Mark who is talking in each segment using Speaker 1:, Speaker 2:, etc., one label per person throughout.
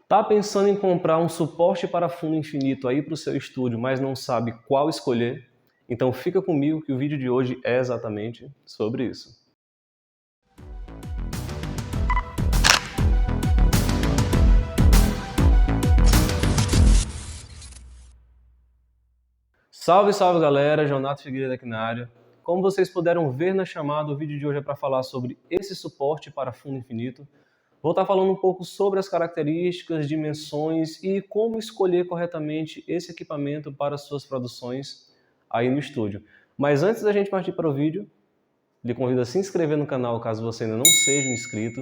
Speaker 1: Tá pensando em comprar um suporte para fundo infinito aí para o seu estúdio, mas não sabe qual escolher? Então fica comigo que o vídeo de hoje é exatamente sobre isso. Salve, salve galera, Jonato Figueiredo aqui na área. Como vocês puderam ver na chamada, o vídeo de hoje é para falar sobre esse suporte para fundo infinito. Vou estar falando um pouco sobre as características, dimensões e como escolher corretamente esse equipamento para suas produções aí no estúdio. Mas antes da gente partir para o vídeo, lhe convido a se inscrever no canal caso você ainda não seja um inscrito.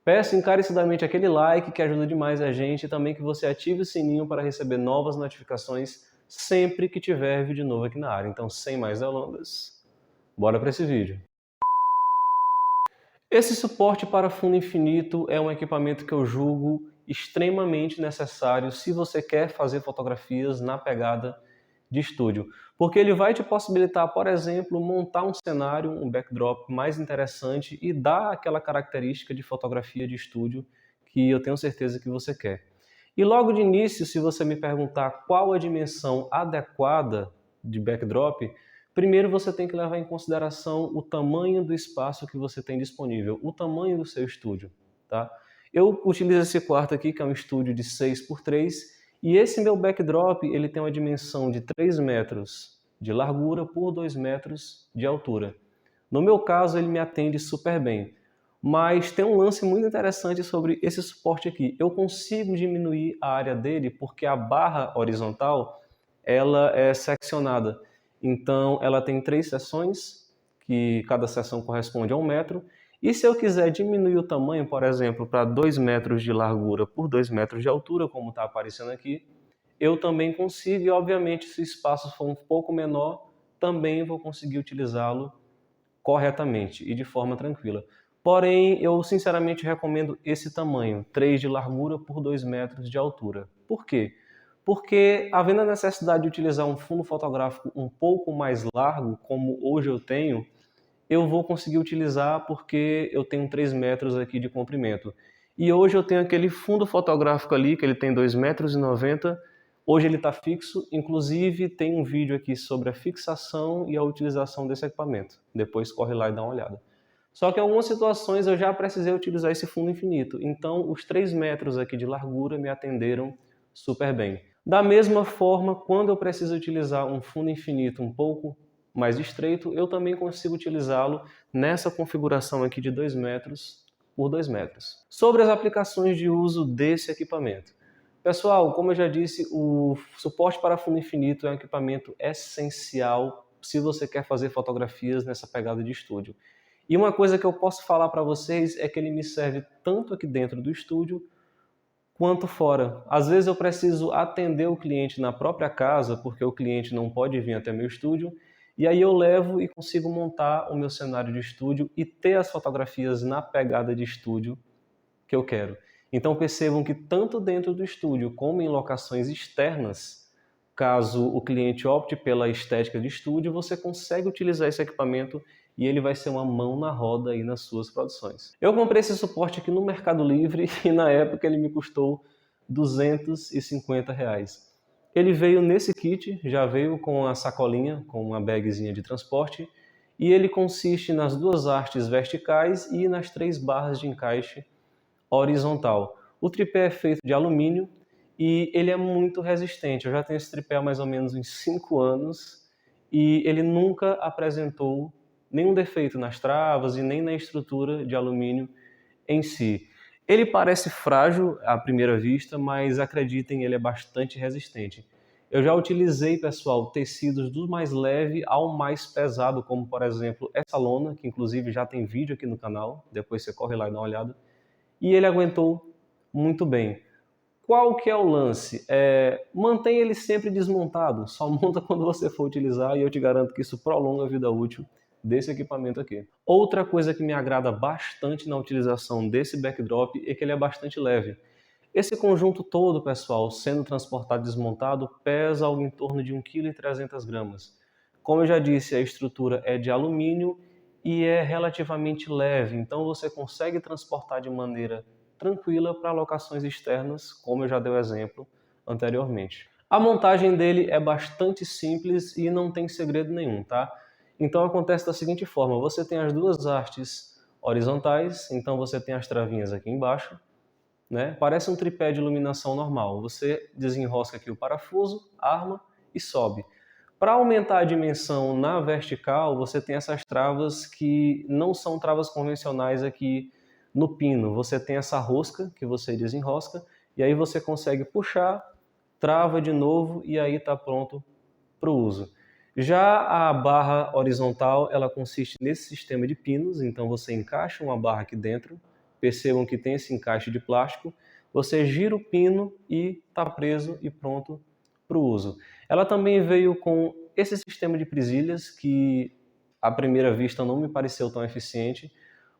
Speaker 1: Peço encarecidamente aquele like que ajuda demais a gente e também que você ative o sininho para receber novas notificações sempre que tiver vídeo novo aqui na área. Então, sem mais delongas, bora para esse vídeo. Esse suporte para fundo infinito é um equipamento que eu julgo extremamente necessário se você quer fazer fotografias na pegada de estúdio, porque ele vai te possibilitar, por exemplo, montar um cenário, um backdrop mais interessante e dar aquela característica de fotografia de estúdio que eu tenho certeza que você quer. E logo de início, se você me perguntar qual a dimensão adequada de backdrop, primeiro você tem que levar em consideração o tamanho do espaço que você tem disponível, o tamanho do seu estúdio, tá? Eu utilizo esse quarto aqui, que é um estúdio de 6x3, e esse meu backdrop ele tem uma dimensão de 3 metros de largura por 2 metros de altura. No meu caso, ele me atende super bem. Mas tem um lance muito interessante sobre esse suporte aqui. Eu consigo diminuir a área dele porque a barra horizontal ela é seccionada. Então, ela tem 3 seções, que cada seção corresponde a 1 metro. E se eu quiser diminuir o tamanho, por exemplo, para 2 metros de largura por 2 metros de altura, como está aparecendo aqui, eu também consigo. E, obviamente, se o espaço for um pouco menor, também vou conseguir utilizá-lo corretamente e de forma tranquila. Porém, eu sinceramente recomendo esse tamanho, 3 de largura por 2 metros de altura. Por quê? Porque, havendo a necessidade de utilizar um fundo fotográfico um pouco mais largo, como hoje eu tenho, eu vou conseguir utilizar porque eu tenho 3 metros aqui de comprimento. E hoje eu tenho aquele fundo fotográfico ali, que ele tem 2,90 m. Hoje ele está fixo, inclusive tem um vídeo aqui sobre a fixação e a utilização desse equipamento. Depois corre lá e dá uma olhada. Só que em algumas situações eu já precisei utilizar esse fundo infinito, então os 3 metros aqui de largura me atenderam super bem. Da mesma forma, quando eu preciso utilizar um fundo infinito um pouco mais estreito, eu também consigo utilizá-lo nessa configuração aqui de 2 metros por 2 metros. Sobre as aplicações de uso desse equipamento. Pessoal, como eu já disse, o suporte para fundo infinito é um equipamento essencial se você quer fazer fotografias nessa pegada de estúdio. E uma coisa que eu posso falar para vocês é que ele me serve tanto aqui dentro do estúdio quanto fora. Às vezes eu preciso atender o cliente na própria casa, porque o cliente não pode vir até meu estúdio, e aí eu levo e consigo montar o meu cenário de estúdio e ter as fotografias na pegada de estúdio que eu quero. Então percebam que tanto dentro do estúdio como em locações externas, caso o cliente opte pela estética de estúdio, você consegue utilizar esse equipamento e ele vai ser uma mão na roda aí nas suas produções. Eu comprei esse suporte aqui no Mercado Livre e na época ele me custou R$ 250. Ele veio nesse kit, já veio com a sacolinha, com uma bagzinha de transporte, e ele consiste nas 2 hastes verticais e nas 3 barras de encaixe horizontal. O tripé é feito de alumínio e ele é muito resistente. Eu já tenho esse tripé há mais ou menos uns 5 anos e ele nunca apresentou nenhum defeito nas travas e nem na estrutura de alumínio em si. Ele parece frágil à primeira vista, mas acreditem, ele é bastante resistente. Eu já utilizei, pessoal, tecidos do mais leve ao mais pesado, como por exemplo essa lona, que inclusive já tem vídeo aqui no canal, depois você corre lá e dá uma olhada, e ele aguentou muito bem. Qual que é o lance? Mantenha ele sempre desmontado, só monta quando você for utilizar e eu te garanto que isso prolonga a vida útil desse equipamento aqui. Outra coisa que me agrada bastante na utilização desse backdrop é que ele é bastante leve. Esse conjunto todo, pessoal, sendo transportado e desmontado, pesa algo em torno de 1,3 kg. Como eu já disse, a estrutura é de alumínio e é relativamente leve, então você consegue transportar de maneira tranquila para locações externas, como eu já dei o exemplo anteriormente. A montagem dele é bastante simples e não tem segredo nenhum, tá? Então acontece da seguinte forma, você tem as duas hastes horizontais, então você tem as travinhas aqui embaixo, né? Parece um tripé de iluminação normal. Você desenrosca aqui o parafuso, arma e sobe. Para aumentar a dimensão na vertical, você tem essas travas que não são travas convencionais aqui no pino. Você tem essa rosca que você desenrosca e aí você consegue puxar, trava de novo e aí está pronto para o uso. Já a barra horizontal, ela consiste nesse sistema de pinos, então você encaixa uma barra aqui dentro, percebam que tem esse encaixe de plástico, você gira o pino e está preso e pronto para o uso. Ela também veio com esse sistema de presilhas que à primeira vista não me pareceu tão eficiente,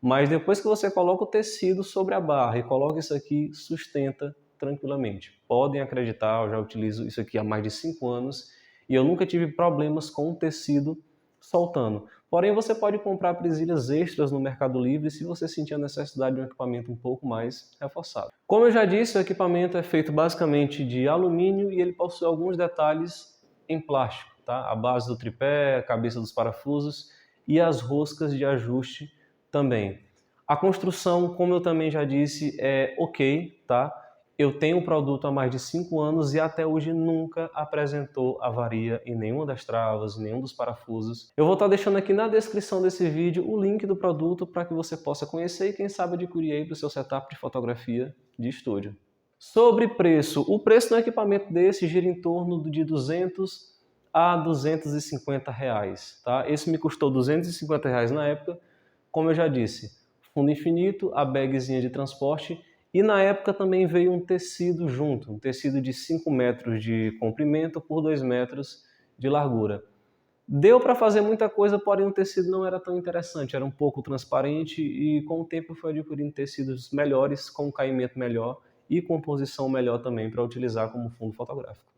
Speaker 1: mas depois que você coloca o tecido sobre a barra e coloca isso aqui, sustenta tranquilamente. Podem acreditar, eu já utilizo isso aqui há mais de 5 anos e eu nunca tive problemas com o tecido soltando. Porém, você pode comprar presilhas extras no Mercado Livre se você sentir a necessidade de um equipamento um pouco mais reforçado. Como eu já disse, o equipamento é feito basicamente de alumínio e ele possui alguns detalhes em plástico, tá? A base do tripé, a cabeça dos parafusos e as roscas de ajuste também. A construção, como eu também já disse, é ok, tá? Eu tenho o produto há mais de 5 anos e até hoje nunca apresentou avaria em nenhuma das travas, em nenhum dos parafusos. Eu vou estar deixando aqui na descrição desse vídeo o link do produto para que você possa conhecer e quem sabe adquirir aí para o seu setup de fotografia de estúdio. Sobre preço, o preço do equipamento desse gira em torno de 200 a 250 reais, tá? Esse me custou 250 reais na época, como eu já disse, fundo infinito, a bagzinha de transporte e na época também veio um tecido junto, um tecido de 5 metros de comprimento por 2 metros de largura. Deu para fazer muita coisa, porém o tecido não era tão interessante, era um pouco transparente e com o tempo eu fui adquirindo tecidos melhores, com caimento melhor e composição melhor também para utilizar como fundo fotográfico.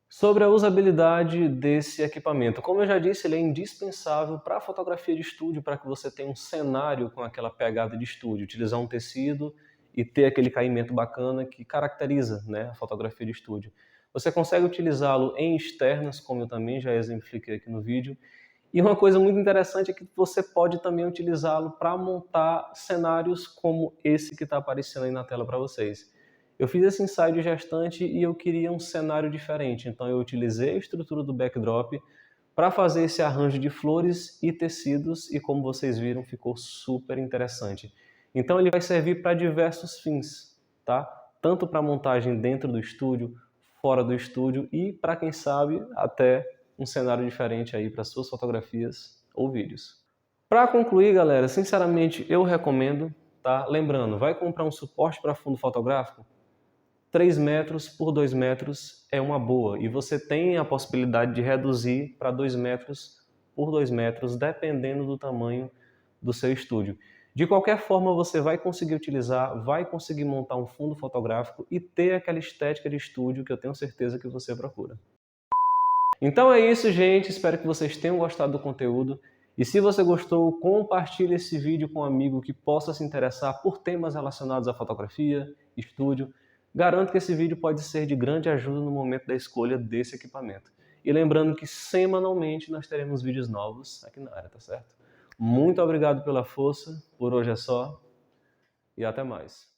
Speaker 1: Sobre a usabilidade desse equipamento, como eu já disse, ele é indispensável para a fotografia de estúdio, para que você tenha um cenário com aquela pegada de estúdio, utilizar um tecido e ter aquele caimento bacana que caracteriza, né, a fotografia de estúdio. Você consegue utilizá-lo em externas, como eu também já exemplifiquei aqui no vídeo, e uma coisa muito interessante é que você pode também utilizá-lo para montar cenários como esse que está aparecendo aí na tela para vocês. Eu fiz esse ensaio de gestante e eu queria um cenário diferente, então eu utilizei a estrutura do backdrop para fazer esse arranjo de flores e tecidos e como vocês viram ficou super interessante. Então ele vai servir para diversos fins, tá? Tanto para montagem dentro do estúdio, fora do estúdio e para quem sabe até um cenário diferente aí para suas fotografias ou vídeos. Para concluir, galera, sinceramente eu recomendo, tá? Lembrando, vai comprar um suporte para fundo fotográfico? 3 metros por 2 metros é uma boa e você tem a possibilidade de reduzir para 2 metros por 2 metros, dependendo do tamanho do seu estúdio. De qualquer forma, você vai conseguir utilizar, vai conseguir montar um fundo fotográfico e ter aquela estética de estúdio que eu tenho certeza que você procura. Então é isso, gente. Espero que vocês tenham gostado do conteúdo. E se você gostou, compartilhe esse vídeo com um amigo que possa se interessar por temas relacionados à fotografia, estúdio. Garanto que esse vídeo pode ser de grande ajuda no momento da escolha desse equipamento. E lembrando que semanalmente nós teremos vídeos novos aqui na área, tá certo? Muito obrigado pela força, por hoje é só e até mais.